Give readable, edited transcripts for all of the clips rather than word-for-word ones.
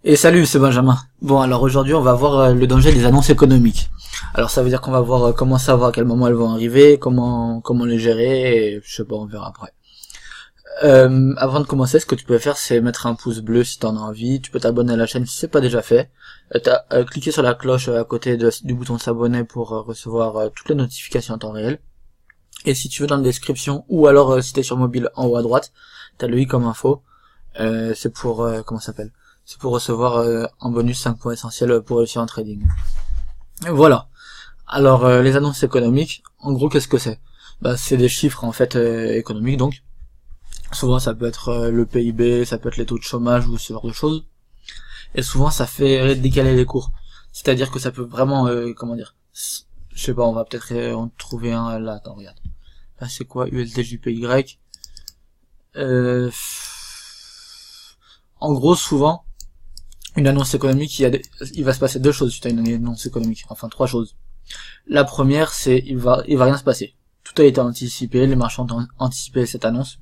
Et salut, c'est Benjamin. Bon, alors aujourd'hui, on va voir le danger des annonces économiques. Alors ça veut dire qu'on va voir comment savoir à quel moment elles vont arriver, comment les gérer, et je sais pas, on verra après. Avant de commencer, ce que tu peux faire, c'est mettre un pouce bleu si t'en as envie. Tu peux t'abonner à la chaîne si c'est pas déjà fait. Cliquer sur la cloche à côté du bouton s'abonner pour recevoir toutes les notifications en temps réel. Et si tu veux, dans la description, ou alors si t'es sur mobile en haut à droite, t'as le i comme info. C'est pour comment ça s'appelle? C'est pour recevoir en bonus 5 points essentiels pour réussir en trading. Et voilà. Alors les annonces économiques, en gros qu'est-ce que c'est? Bah c'est des chiffres en fait économiques, donc souvent ça peut être le PIB, ça peut être les taux de chômage ou ce genre de choses. Et souvent ça fait décaler les cours. C'est-à-dire que ça peut vraiment comment dire, je sais pas, on va peut-être en trouver un là, attends regarde. Là c'est quoi? USDJPY. En gros souvent une annonce économique, il va se passer deux choses suite à une annonce économique, enfin trois choses. La première, c'est il va rien se passer. Tout a été anticipé, les marchands ont anticipé cette annonce,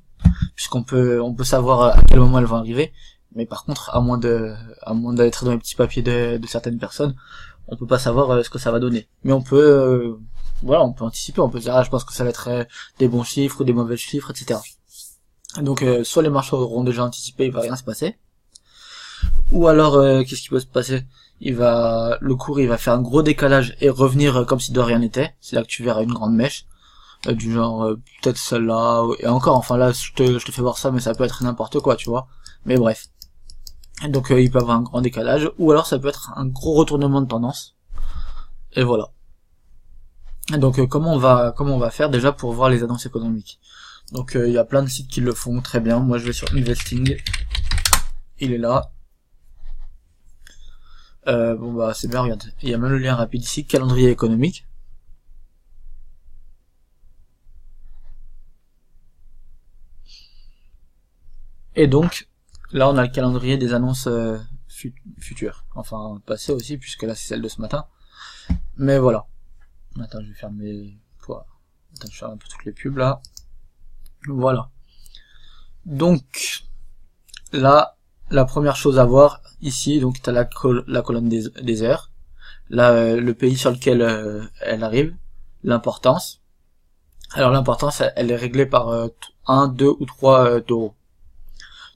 puisqu'on peut savoir à quel moment elle va arriver. Mais par contre, à moins d'être dans les petits papiers de certaines personnes, on peut pas savoir ce que ça va donner. Mais on peut on peut anticiper, on peut dire je pense que ça va être des bons chiffres ou des mauvais chiffres, etc. Donc soit les marchands auront déjà anticipé, il va rien se passer. Ou alors, qu'est-ce qui peut se passer? Le cours, il va faire un gros décalage et revenir comme si de rien n'était. C'est là que tu verras une grande mèche, du genre, peut-être celle-là, et encore, enfin là, je te fais voir ça, mais ça peut être n'importe quoi, tu vois. Mais bref. Et donc, il peut avoir un grand décalage, ou alors ça peut être un gros retournement de tendance. Et voilà. Et donc, comment on va faire déjà pour voir les annonces économiques? Donc, il y a plein de sites qui le font très bien. Moi, je vais sur Investing. Il est là. Bon bah c'est bien, regarde, il y a même le lien rapide ici, calendrier économique. Et donc là on a le calendrier des annonces futures, enfin passées aussi, puisque là c'est celle de ce matin. Mais voilà. Attends, je vais faire mes poids. Attends, je vais faire un peu toutes les pubs là. Voilà. Donc là, la première chose à voir ici, donc t'as la colonne des heures, là le pays sur lequel elle arrive, l'importance. Alors l'importance, elle est réglée par 1, 2 ou 3 taureaux.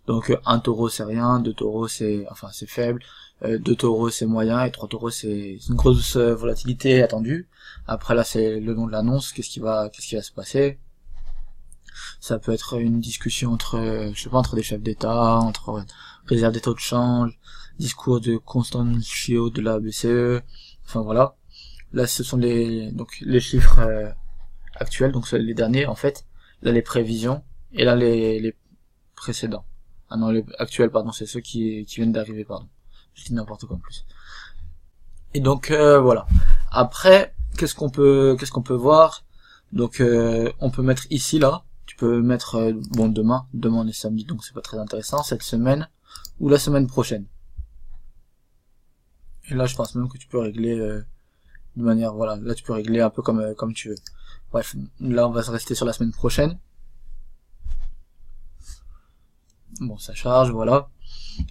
Donc 1 taureau c'est rien, 2 taureaux c'est faible, 2 taureaux c'est moyen et 3 taureaux c'est une grosse volatilité attendue. Après là c'est le nom de l'annonce, qu'est-ce qui va se passer. Ça peut être une discussion entre des chefs d'État, entre réserve des taux de change, discours de Constantino de la BCE, enfin voilà. Là ce sont les chiffres actuels, donc les derniers en fait. Là les prévisions, et là les précédents. Ah non, les actuels, pardon, c'est ceux qui viennent d'arriver, pardon. Je dis n'importe quoi en plus. Et donc voilà. Après, qu'est-ce qu'on peut voir? Donc on peut mettre ici là. Tu peux mettre demain on est samedi, donc c'est pas très intéressant, cette semaine ou la semaine prochaine. Et là je pense même que tu peux régler de manière, voilà, là tu peux régler un peu comme tu veux. Bref, là on va se rester sur la semaine prochaine. Bon, ça charge, voilà.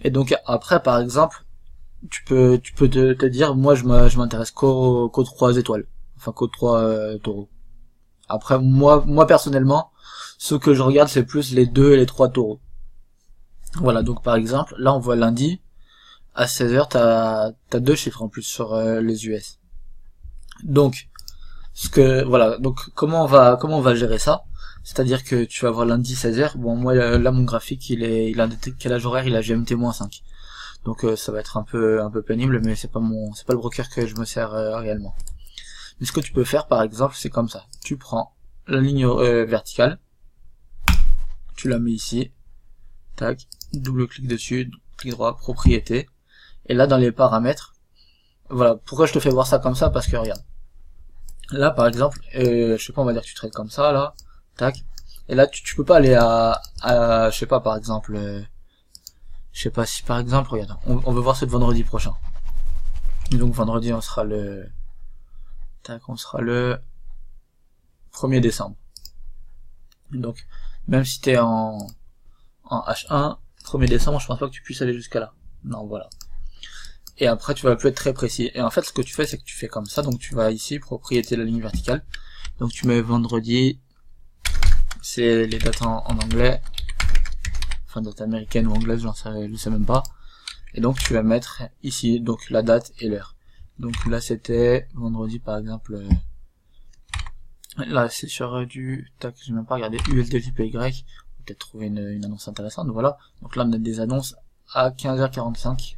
Et donc après, par exemple, tu peux te dire, moi je m'intéresse qu'aux 3 étoiles, enfin qu'aux 3 taureaux. Après moi personnellement, ce que je regarde c'est plus les 2 et les 3 taureaux. Voilà, donc par exemple, là on voit lundi à 16h, t'as 2 chiffres en plus sur les US. Donc donc comment on va gérer ça? C'est-à-dire que tu vas voir lundi 16h, bon moi là mon graphique il a un décalage horaire, il a GMT-5. Donc ça va être un peu pénible, mais c'est pas le broker que je me sers réellement. Mais ce que tu peux faire par exemple, c'est comme ça. Tu prends la ligne verticale, tu la mets ici, tac, double-clic dessus, clic droit, propriété, et là dans les paramètres, voilà, pourquoi je te fais voir ça comme ça? Parce que regarde, là par exemple, je sais pas, on va dire que tu traites comme ça, là, tac, et là tu peux pas aller à je sais pas, par exemple, je sais pas si par exemple, regarde, on veut voir ce vendredi prochain. Et donc vendredi on sera le 1er décembre. Donc même si t'es en H1, 1er décembre, je pense pas que tu puisses aller jusqu'à là. Non, voilà. et après tu vas plus être très précis. Et en fait ce que tu fais c'est que tu fais comme ça, donc tu vas ici, propriété de la ligne verticale, donc tu mets vendredi, c'est les dates en anglais, enfin date américaine ou anglaise, je sais même pas, et donc tu vas mettre ici donc la date et l'heure. Donc là c'était vendredi par exemple, là c'est sur du, tac, j'ai même pas regardé, USDJPY, peut-être trouver une annonce intéressante, donc voilà, donc là on a des annonces à 15h45,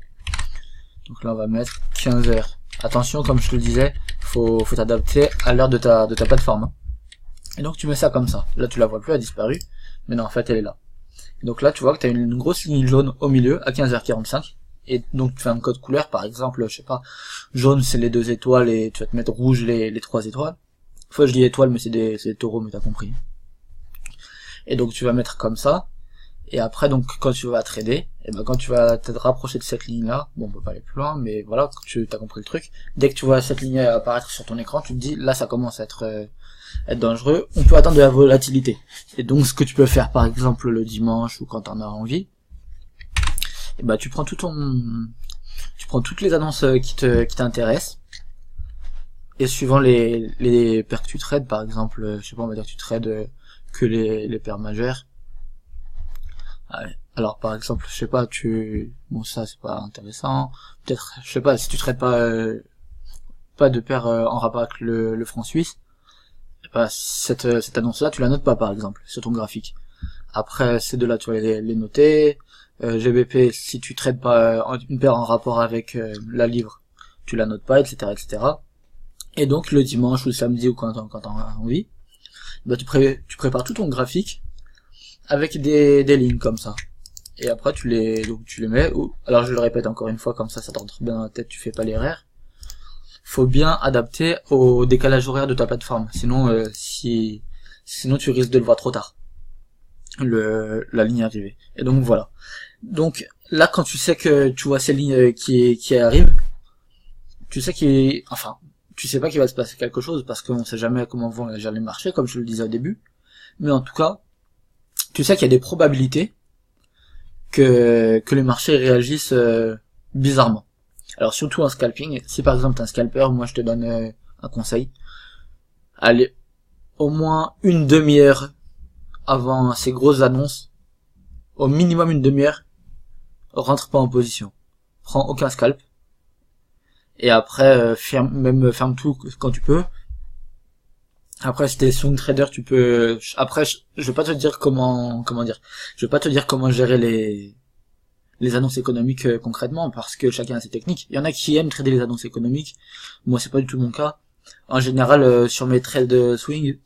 donc là on va mettre 15h. Attention, comme je te le disais, faut t'adapter à l'heure de ta plateforme. Et donc tu mets ça comme ça. Là tu la vois plus, elle a disparu. Mais non, en fait elle est là. Et donc là tu vois que tu as une grosse ligne jaune au milieu à 15h45. Et donc tu fais un code couleur, par exemple, je sais pas, jaune c'est les 2 étoiles et tu vas te mettre rouge les 3 étoiles. Fois je dis étoiles mais c'est des taureaux, mais t'as compris. Et donc tu vas mettre comme ça. Et après, donc, quand tu vas trader, et ben, quand tu vas te rapprocher de cette ligne-là, bon, on peut pas aller plus loin, mais voilà, tu as compris le truc. Dès que tu vois cette ligne apparaître sur ton écran, tu te dis, là, ça commence à être dangereux. On peut attendre de la volatilité. Et donc, ce que tu peux faire, par exemple, le dimanche ou quand t'en as envie, et ben, tu prends toutes les annonces qui t'intéressent. Et suivant les paires que tu trades, par exemple, je sais pas, on va dire que tu trades que les paires majeures. Alors par exemple, je sais pas, bon ça c'est pas intéressant. Peut-être, je sais pas, si tu traites pas de paire en rapport avec le franc suisse, bah, cette annonce-là, tu la notes pas par exemple sur ton graphique. Après ces deux-là, tu vas les noter. GBP, si tu traites pas une paire en rapport avec la livre, tu la notes pas, etc., etc. Et donc le dimanche ou le samedi ou quand t'en as envie, bah tu prépares tout ton graphique avec des lignes comme ça. Et après tu les mets, alors je le répète encore une fois, comme ça te rentre bien dans la tête, tu fais pas l'erreur. Faut bien adapter au décalage horaire de ta plateforme, sinon sinon tu risques de le voir trop tard, la ligne arrivée. Et donc voilà. Donc là quand tu sais que tu vois ces lignes qui arrivent, tu sais tu sais pas qu'il va se passer quelque chose parce qu'on sait jamais comment vont agir les marchés, comme je le disais au début. Mais en tout cas, tu sais qu'il y a des probabilités que les marchés réagissent bizarrement. Alors surtout en scalping, si par exemple t'es un scalper, moi je te donne un conseil. Allez, au moins une demi-heure avant ces grosses annonces, au minimum une demi-heure, rentre pas en position. Prends aucun scalp. Et après, ferme tout quand tu peux. Après, si t'es swing trader, tu peux, après, je vais pas te dire comment dire. Je vais pas te dire comment gérer les annonces économiques concrètement, parce que chacun a ses techniques. Il y en a qui aiment trader les annonces économiques. Moi, c'est pas du tout mon cas. En général, sur mes trades swing,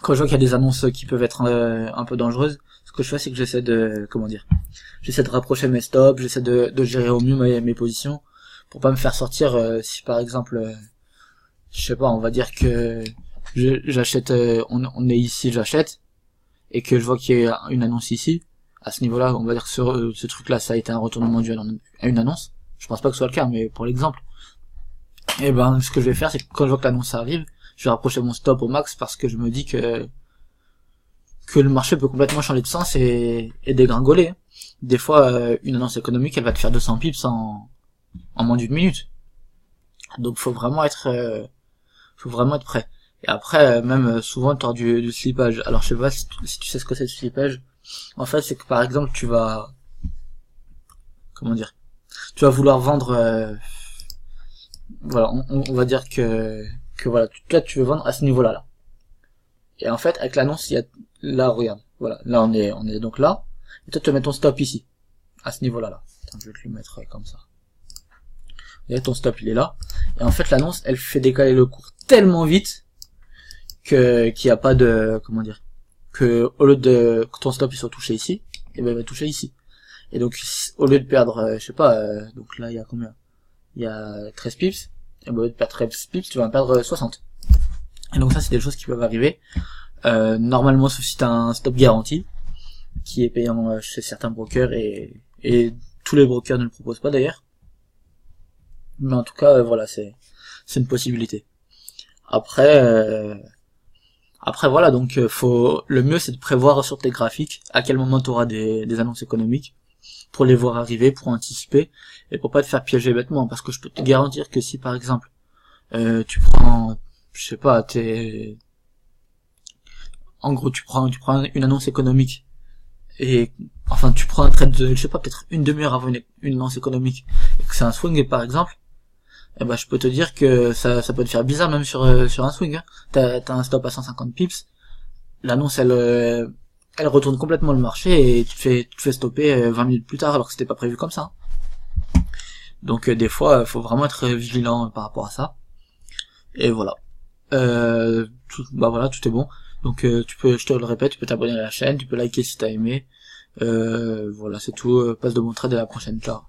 quand je vois qu'il y a des annonces qui peuvent être un peu dangereuses, ce que je fais, c'est que j'essaie de rapprocher mes stops, j'essaie de gérer au mieux mes positions, pour pas me faire sortir, si par exemple, je sais pas, on va dire que j'achète, on est ici, j'achète, et que je vois qu'il y a une annonce ici, à ce niveau-là, on va dire que ce truc-là, ça a été un retournement dû à une annonce. Je pense pas que ce soit le cas, mais pour l'exemple. Et ben, ce que je vais faire, c'est que quand je vois que l'annonce arrive, je vais rapprocher mon stop au max parce que je me dis que le marché peut complètement changer de sens et dégringoler. Des fois, une annonce économique, elle va te faire 200 pips en moins d'une minute. Donc, faut vraiment être prêt. Et après, même souvent, tu as du slippage. Alors, je sais pas si tu sais ce que c'est le slippage. En fait, c'est que par exemple, tu vas vouloir vendre. Voilà, on va dire que voilà, toi tu veux vendre à ce niveau-là là. Et en fait, avec l'annonce, il y a là, regarde, voilà, là on est donc là. Et toi tu mets ton stop ici, à ce niveau-là là. Attends, je vais te le mettre comme ça. Et ton stop il est là. Et en fait, l'annonce, elle fait décaler le cours tellement vite qu'il y a pas de que au lieu de que ton stop il soit touché ici, et ben il va toucher ici. Et donc au lieu de perdre, je sais pas, donc là il y a combien? Il y a 13 pips, et ben au lieu de perdre 13 pips, tu vas en perdre 60. Et donc ça c'est des choses qui peuvent arriver. Normalement, sauf si t'as un stop garanti, qui est payant chez certains brokers, et tous les brokers ne le proposent pas d'ailleurs. Mais en tout cas, voilà, c'est une possibilité. Après voilà, donc le mieux c'est de prévoir sur tes graphiques à quel moment tu auras des annonces économiques. pour les voir arriver, pour anticiper, et pour pas te faire piéger bêtement, parce que je peux te garantir que si par exemple, tu prends, je sais pas, en gros tu prends une annonce économique, et enfin tu prends un trade de, je sais pas, peut-être une demi-heure avant une annonce économique, et que c'est un swing par exemple, eh ben je peux te dire que ça peut te faire bizarre même sur un swing, hein. T'as un stop à 150 pips, l'annonce elle retourne complètement le marché et tu te fais stopper 20 minutes plus tard alors que c'était pas prévu comme ça. Donc des fois faut vraiment être vigilant par rapport à ça. Et voilà. Bah voilà, tout est bon. Donc je te le répète, tu peux t'abonner à la chaîne, tu peux liker si t'as aimé. Voilà, c'est tout. Passe de bon trade, à la prochaine, ciao.